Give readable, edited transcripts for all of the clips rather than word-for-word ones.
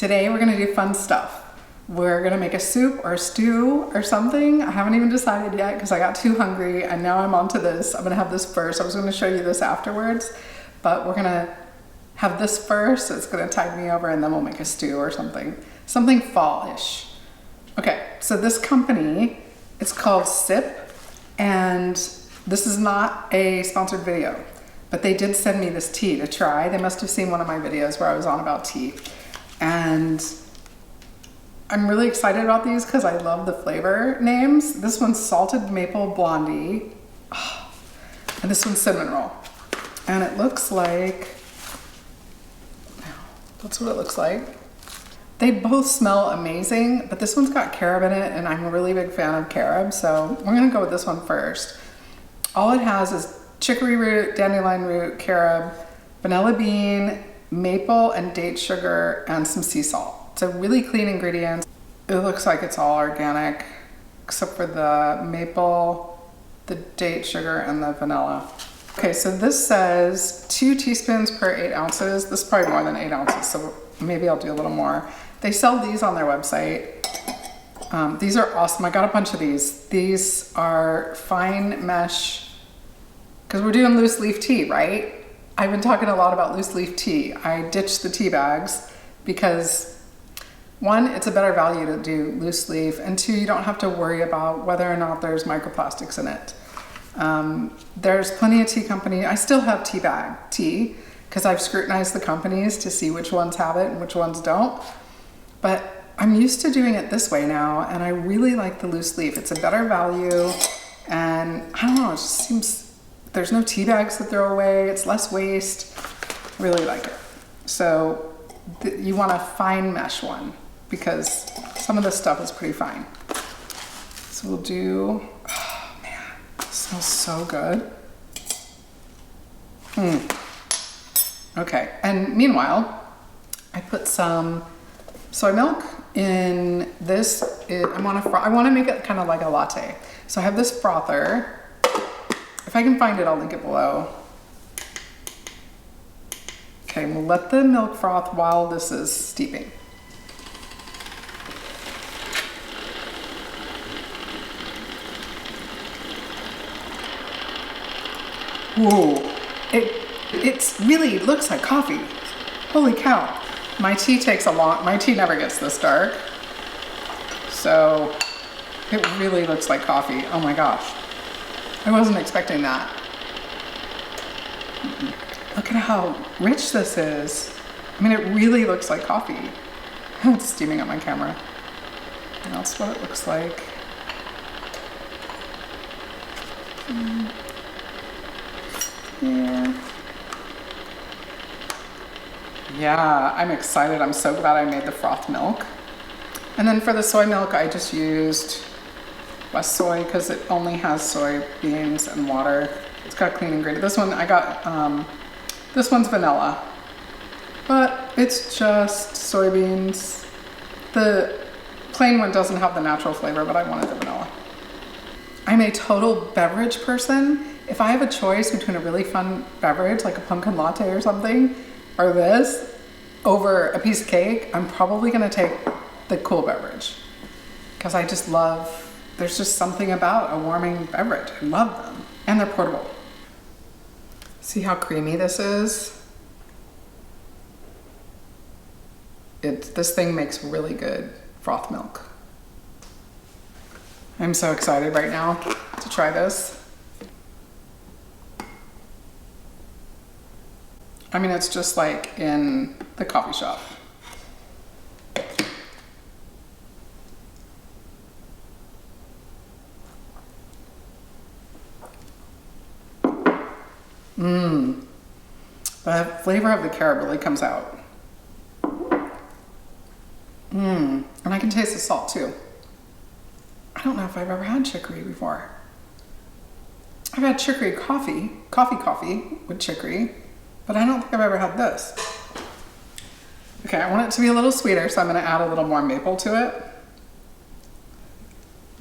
Today we're gonna do fun stuff. We're gonna make a soup or a stew or something. I haven't even decided yet because I got too hungry and now I'm onto this. I'm gonna have this first. I was gonna show you this afterwards, but we're gonna have this first. It's gonna tide me over and then we'll make a stew or something. Something fall-ish. Okay, so this company, it's called Sip, and this is not a sponsored video, but they did send me this tea to try. They must have seen one of my videos where I was on about tea. And I'm really excited about these because I love the flavor names. This one's Salted Maple Blondie, and this one's Cinnamon Roll. And it looks like, that's what it looks like. They both smell amazing, but this one's got carob in it, and I'm a really big fan of carob, so we're gonna go with this one first. All it has is chicory root, dandelion root, carob, vanilla bean, maple and date sugar, and some sea salt. So really clean ingredients. It looks like it's all organic, except for the maple, the date sugar, and the vanilla. Okay, so this says 2 teaspoons per 8 ounces. This is probably more than 8 ounces, so maybe I'll do a little more. They sell these on their website. These are awesome. I got a bunch of these. These are fine mesh, because we're doing loose leaf tea, right? I've been talking a lot about loose leaf tea. I ditched the tea bags because 1, it's a better value to do loose leaf, and 2, you don't have to worry about whether or not there's microplastics in it. There's plenty of tea companies. I still have tea bag tea because I've scrutinized the companies to see which ones have it and which ones don't. But I'm used to doing it this way now, and I really like the loose leaf. It's a better value, and I don't know, it just seems, there's no tea bags to throw away. It's less waste. Really like it. So you want a fine mesh one because some of this stuff is pretty fine. So we'll do, oh man, it smells so good. Okay, and meanwhile, I put some soy milk in this. I want to make it kind of like a latte. So I have this frother. If I can find it, I'll link it below. Okay, we'll let the milk froth while this is steeping. Whoa, it really looks like coffee. Holy cow. My tea never gets this dark. So it really looks like coffee. Oh my gosh. I wasn't expecting that. Look at how rich this is. I mean, it really looks like coffee. It's steaming up my camera. And that's what it looks like. Yeah, I'm excited. I'm so glad I made the froth milk. And then for the soy milk, I just used less soy because it only has soybeans and water. It's got clean ingredients. This one I got, this one's vanilla, but it's just soybeans. The plain one doesn't have the natural flavor, but I wanted the vanilla. I'm a total beverage person. If I have a choice between a really fun beverage, like a pumpkin latte or something, or this, over a piece of cake, I'm probably gonna take the cool beverage. Because I just love, there's just something about a warming beverage. I love them. And they're portable. See how creamy this is? This thing makes really good froth milk. I'm so excited right now to try this. I mean, it's just like in the coffee shop. The flavor of the carob really comes out. And I can taste the salt too. I don't know if I've ever had chicory before. I've had chicory coffee with chicory, but I don't think I've ever had this. Okay, I want it to be a little sweeter, so I'm gonna add a little more maple to it.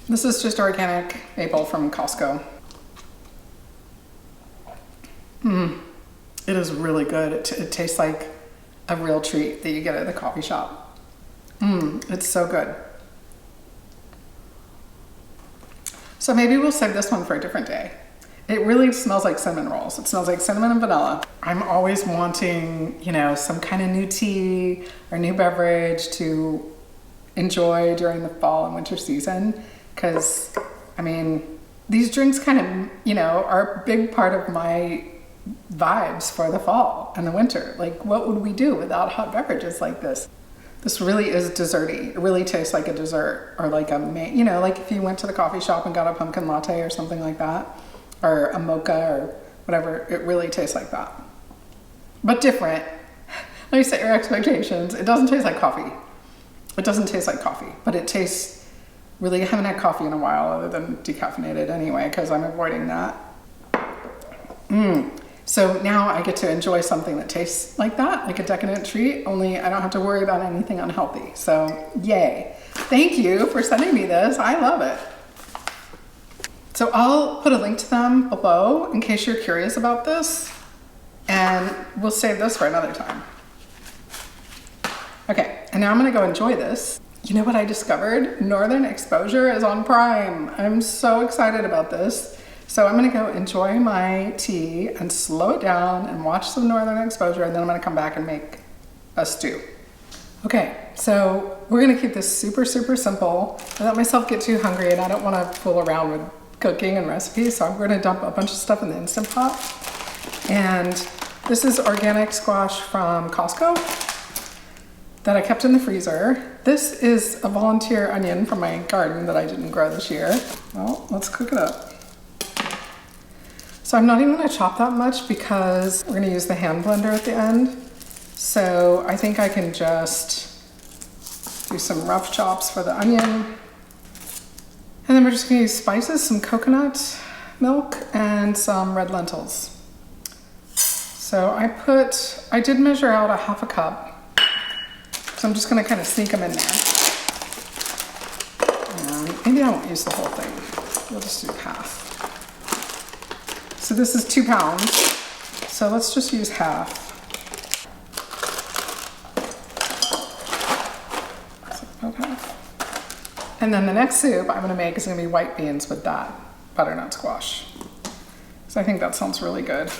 This is just organic maple from Costco. It is really good. It tastes like a real treat that you get at the coffee shop. It's so good. So maybe we'll save this one for a different day. It really smells like cinnamon rolls. It smells like cinnamon and vanilla. I'm always wanting, you know, some kind of new tea or new beverage to enjoy during the fall and winter season. Because, I mean, these drinks kind of, you know, are a big part of my vibes for the fall and the winter. Like, what would we do without hot beverages like this? This really is desserty. It really tastes like a dessert, or like you know, like if you went to the coffee shop and got a pumpkin latte or something like that, or a mocha or whatever. It really tastes like that, but different. Let me set your expectations. It doesn't taste like coffee. It doesn't taste like coffee, but it tastes really, I haven't had coffee in a while other than decaffeinated anyway, because I'm avoiding that. So now I get to enjoy something that tastes like that, like a decadent treat, only I don't have to worry about anything unhealthy. So yay. Thank you for sending me this. I love it. So I'll put a link to them below in case you're curious about this, and we'll save this for another time. Okay, and now I'm gonna go enjoy this. You know what I discovered? Northern Exposure is on Prime. I'm so excited about this. So I'm gonna go enjoy my tea and slow it down and watch some Northern Exposure, and then I'm gonna come back and make a stew. Okay, so we're gonna keep this super, super simple. I let myself get too hungry and I don't wanna fool around with cooking and recipes, so I'm gonna dump a bunch of stuff in the Instant Pot. And this is organic squash from Costco that I kept in the freezer. This is a volunteer onion from my garden that I didn't grow this year. Well, let's cook it up. So I'm not even gonna chop that much because we're gonna use the hand blender at the end. So I think I can just do some rough chops for the onion. And then we're just gonna use spices, some coconut milk, and some red lentils. So I did measure out a half a cup. So I'm just gonna kind of sneak them in there. And maybe I won't use the whole thing. We'll just do half. So this is 2 pounds. So let's just use half. So about half. And then the next soup I'm gonna make is gonna be white beans with that butternut squash. So I think that sounds really good.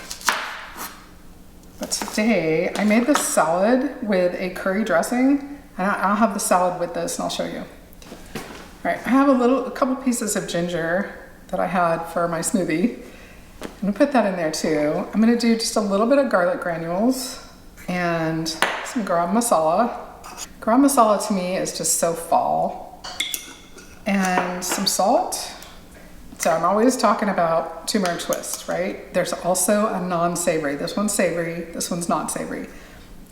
But today I made this salad with a curry dressing, and I'll have the salad with this and I'll show you. All right, I have a couple pieces of ginger that I had for my smoothie. I'm gonna put that in there too. I'm gonna do just a little bit of garlic granules and some garam masala. Garam masala to me is just so fall. And some salt. So I'm always talking about turmeric twist, right? There's also a non-savory. This one's savory, this one's not savory.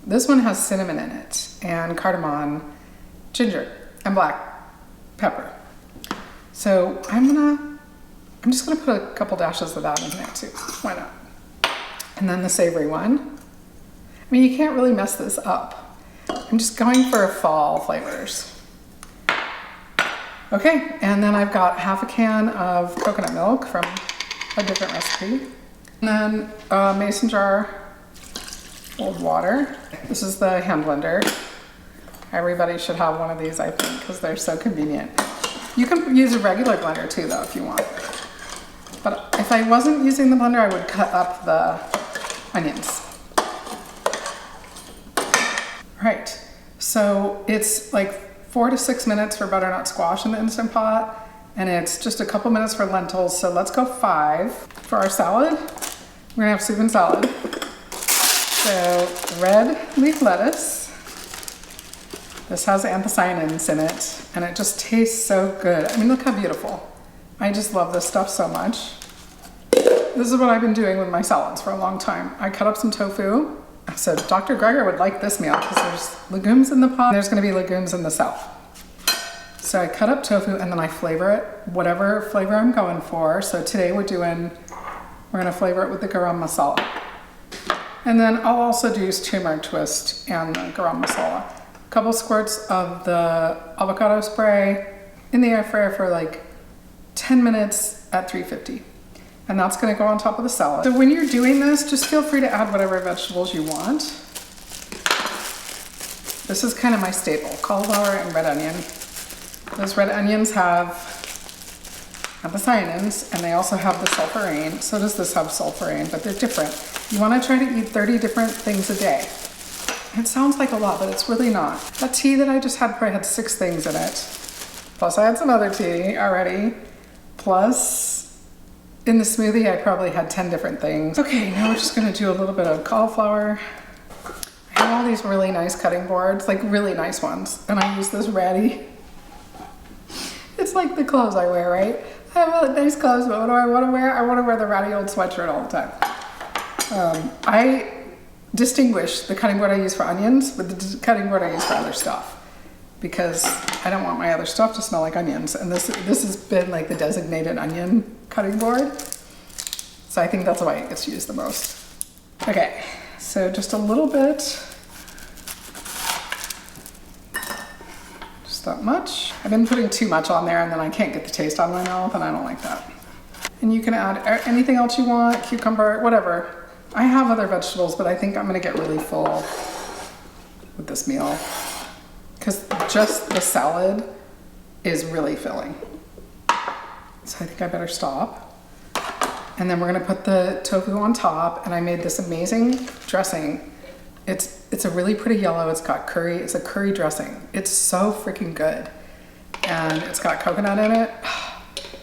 This one has cinnamon in it, and cardamom, ginger, and black pepper. So I'm just gonna put a couple dashes of that in there too. Why not? And then the savory one. I mean, you can't really mess this up. I'm just going for fall flavors. Okay, and then I've got half a can of coconut milk from a different recipe. And then a mason jar full of water. This is the hand blender. Everybody should have one of these, I think, because they're so convenient. You can use a regular blender too, though, if you want. But if I wasn't using the blender, I would cut up the onions. All right, so it's like 4 to 6 minutes for butternut squash in the Instant Pot, and it's just a couple minutes for lentils. So let's go 5 for our salad. We're gonna have soup and salad. So red leaf lettuce. This has anthocyanins in it, and it just tastes so good. I mean, look how beautiful. I just love this stuff so much. This is what I've been doing with my salads for a long time. I cut up some tofu. So Dr. Greger would like this meal because there's legumes in the pot. There's gonna be legumes in the south. So I cut up tofu and then I flavor it, whatever flavor I'm going for. So today we're gonna flavor it with the garam masala. And then I'll also do turmeric twist and the garam masala. A couple squirts of the avocado spray in the air fryer for like 10 minutes at 350. And that's gonna go on top of the salad. So when you're doing this, just feel free to add whatever vegetables you want. This is kind of my staple, cauliflower and red onion. Those red onions have anthocyanins, and they also have the sulforain. So does this have sulforain, but they're different. You want to try to eat 30 different things a day. It sounds like a lot, but it's really not. That tea that I just had probably had 6 things in it. Plus I had some other tea already. Plus in the smoothie, I probably had 10 different things. Okay, now we're just gonna do a little bit of cauliflower. I have all these really nice cutting boards, like really nice ones. And I use this ratty. It's like the clothes I wear, right? I have really nice clothes, but what do I want to wear? I want to wear the ratty old sweatshirt all the time. I distinguish the cutting board I use for onions with the cutting board I use for other stuff, because I don't want my other stuff to smell like onions. And this has been like the designated onion cutting board. So I think that's why it gets used the most. Okay, so just a little bit. Just that much. I've been putting too much on there and then I can't get the taste out of my mouth, and I don't like that. And you can add anything else you want, cucumber, whatever. I have other vegetables, but I think I'm gonna get really full with this meal because just the salad is really filling. So I think I better stop. And then we're gonna put the tofu on top, and I made this amazing dressing. It's a really pretty yellow. It's got curry. It's a curry dressing. It's so freaking good. And it's got coconut in it.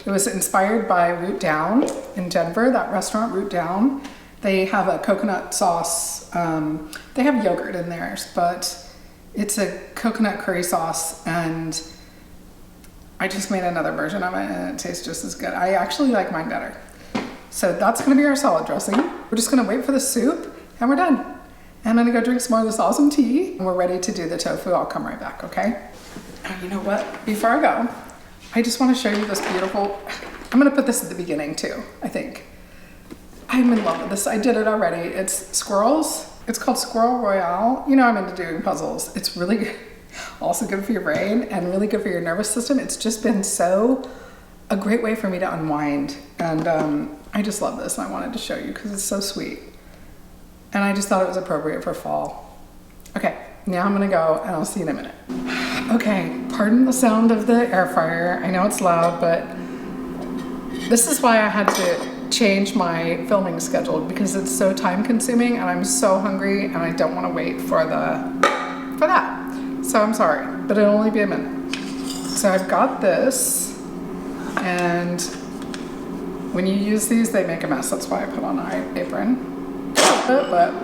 It was inspired by Root Down in Denver, that restaurant Root Down. They have a coconut sauce. They have yogurt in theirs, but it's a coconut curry sauce, and I just made another version of it and it tastes just as good. I actually like mine better. So that's gonna be our salad dressing. We're just gonna wait for the soup and we're done. And I'm gonna go drink some more of this awesome tea. And we're ready to do the tofu. I'll come right back, okay? Oh, you know what? Before I go, I just wanna show you this beautiful, I'm gonna put this at the beginning too, I think. I'm in love with this. I did it already. It's squirrels. It's called Squirrel Royale. You know I'm into doing puzzles. It's really good. Also good for your brain and really good for your nervous system. It's just been a great way for me to unwind. And I just love this, and I wanted to show you because it's so sweet. And I just thought it was appropriate for fall. Okay, now I'm gonna go and I'll see you in a minute. Okay, pardon the sound of the air fryer. I know it's loud, but this is why I had to change my filming schedule, because it's so time consuming and I'm so hungry and I don't want to wait for that. So I'm sorry, but it'll only be a minute. So I've got this, and when you use these, they make a mess. That's why I put on an apron. But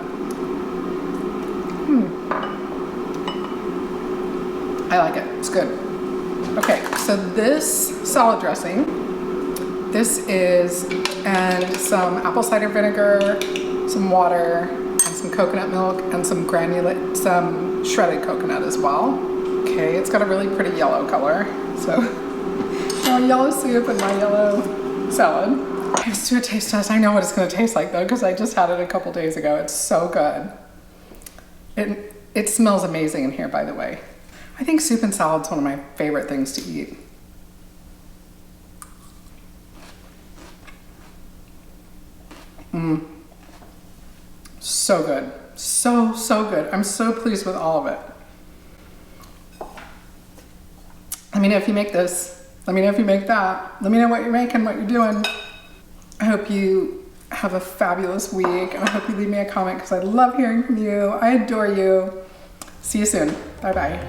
I like it. It's good. Okay, so this salad dressing, this is, and some apple cider vinegar, some water, and some coconut milk, and some shredded coconut as well. Okay, it's got a really pretty yellow color. So, my yellow soup and my yellow salad. Let's do a taste test. I know what it's gonna taste like though, because I just had it a couple days ago. It's so good. It smells amazing in here, by the way. I think soup and salad's one of my favorite things to eat. So good. So good. I'm so pleased with all of it. Let me know if you make this. Let me know if you make that. Let me know what you're making, what you're doing. I hope you have a fabulous week, and I hope you leave me a comment because I love hearing from you. I adore you. See you soon. Bye-bye.